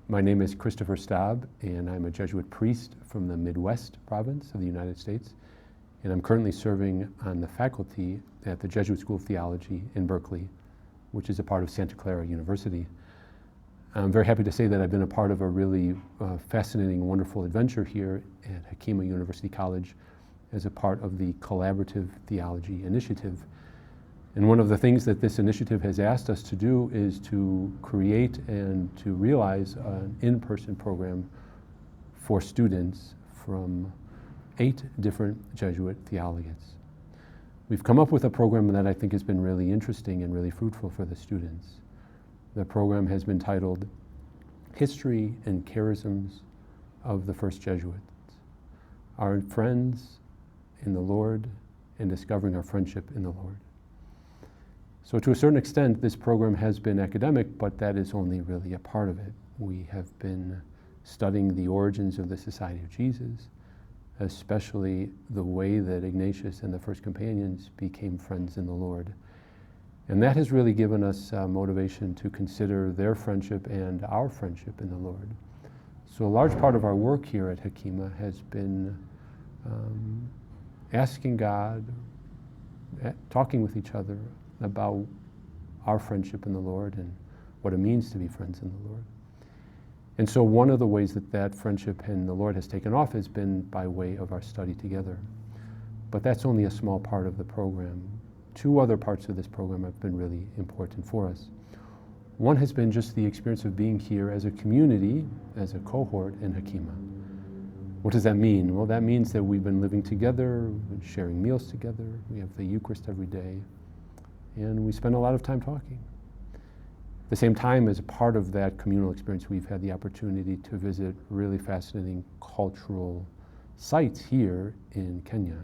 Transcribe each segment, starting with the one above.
My name is Christopher STAAB, and I'm a Jesuit priest from the Midwest province of the United States. And I'm currently serving on the faculty at the Jesuit School of Theology in Berkeley, which is a part of Santa Clara University. I'm very happy to say that I've been a part of a really fascinating, wonderful adventure here at Hekima University College as a part of the Collaborative Theology Initiative. And one of the things that this initiative has asked us to do is to create and to realize an in-person program for students from 8 different Jesuit theologians. We've come up with a program that I think has been really interesting and really fruitful for the students. The program has been titled History and Charisms of the First Jesuits, Our Friends in the Lord and Discovering Our Friendship in the Lord. So to a certain extent, this program has been academic, but that is only really a part of it. We have been studying the origins of the Society of Jesus, especially the way that Ignatius and the first companions became friends in the Lord. And that has really given us motivation to consider their friendship and our friendship in the Lord. So a large part of our work here at Hekima has been asking God, talking with each other about our friendship in the Lord and what it means to be friends in the Lord. And so one of the ways that that friendship in the Lord has taken off has been by way of our study together. But that's only a small part of the program. 2 other parts of this program have been really important for us. One has been just the experience of being here as a community, as a cohort in Hekima. What does that mean? Well, that means that we've been living together, we've been sharing meals together, we have the Eucharist every day, and we spend a lot of time talking. At the same time, as a part of that communal experience, we've had the opportunity to visit really fascinating cultural sites here in Kenya.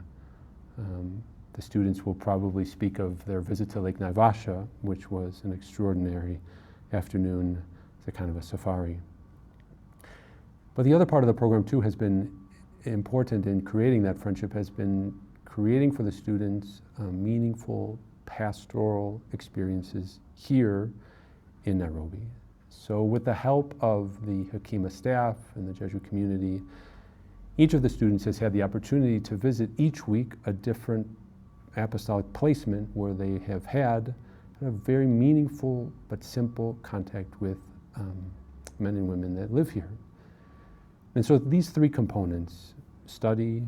The students will probably speak of their visit to Lake Naivasha, which was an extraordinary afternoon. It's a kind of a safari. But the other part of the program too has been important in creating that friendship, has been creating for the students meaningful pastoral experiences here in Nairobi. So with the help of the Hekima staff and the Jesuit community, each of the students has had the opportunity to visit each week a different apostolic placement where they have had a very meaningful but simple contact with men and women that live here. And so these 3 components, study,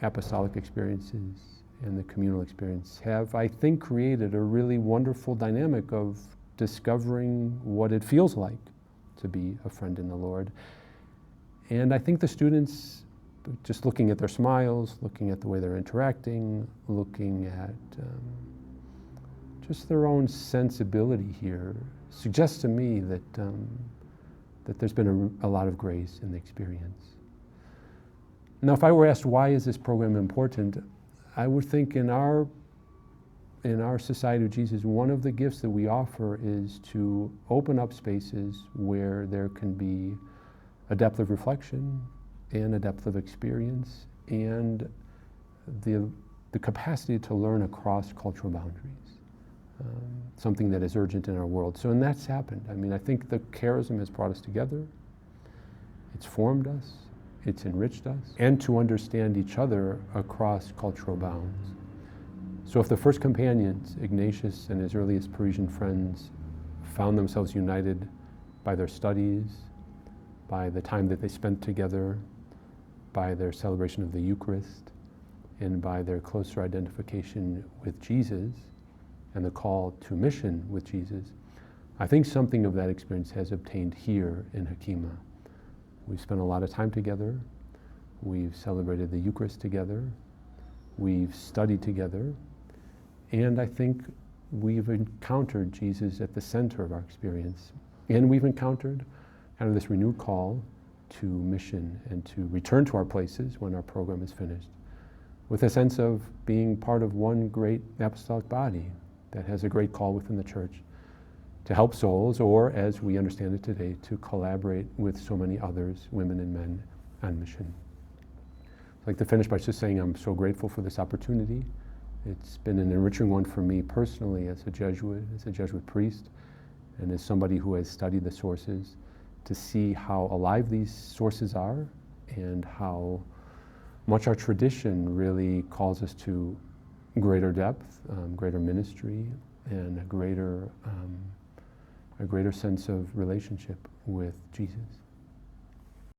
apostolic experiences, and the communal experience have, I think, created a really wonderful dynamic of discovering what it feels like to be a friend in the Lord. And I think the students, just looking at their smiles, looking at the way they're interacting, looking at just their own sensibility here, suggests to me that there's been a lot of grace in the experience. Now, if I were asked why is this program important, I would think in our Society of Jesus, one of the gifts that we offer is to open up spaces where there can be a depth of reflection and a depth of experience and the capacity to learn across cultural boundaries, something that is urgent in our world. So, and that's happened. I mean, I think the charism has brought us together, it's formed us, it's enriched us, and to understand each other across cultural bounds. So if the first companions, Ignatius and his earliest Parisian friends, found themselves united by their studies, by the time that they spent together, by their celebration of the Eucharist, and by their closer identification with Jesus and the call to mission with Jesus, I think something of that experience has obtained here in Hekima. We've spent a lot of time together, we've celebrated the Eucharist together, we've studied together, and I think we've encountered Jesus at the center of our experience. And we've encountered kind of this renewed call to mission and to return to our places when our program is finished, with a sense of being part of one great apostolic body that has a great call within the church to help souls, or as we understand it today, to collaborate with so many others, women and men, on mission. I'd like to finish by just saying I'm so grateful for this opportunity. It's been an enriching one for me personally as a Jesuit priest, and as somebody who has studied the sources. to see how alive these sources are and how much our tradition really calls us to greater depth, greater ministry, and a greater sense of relationship with Jesus.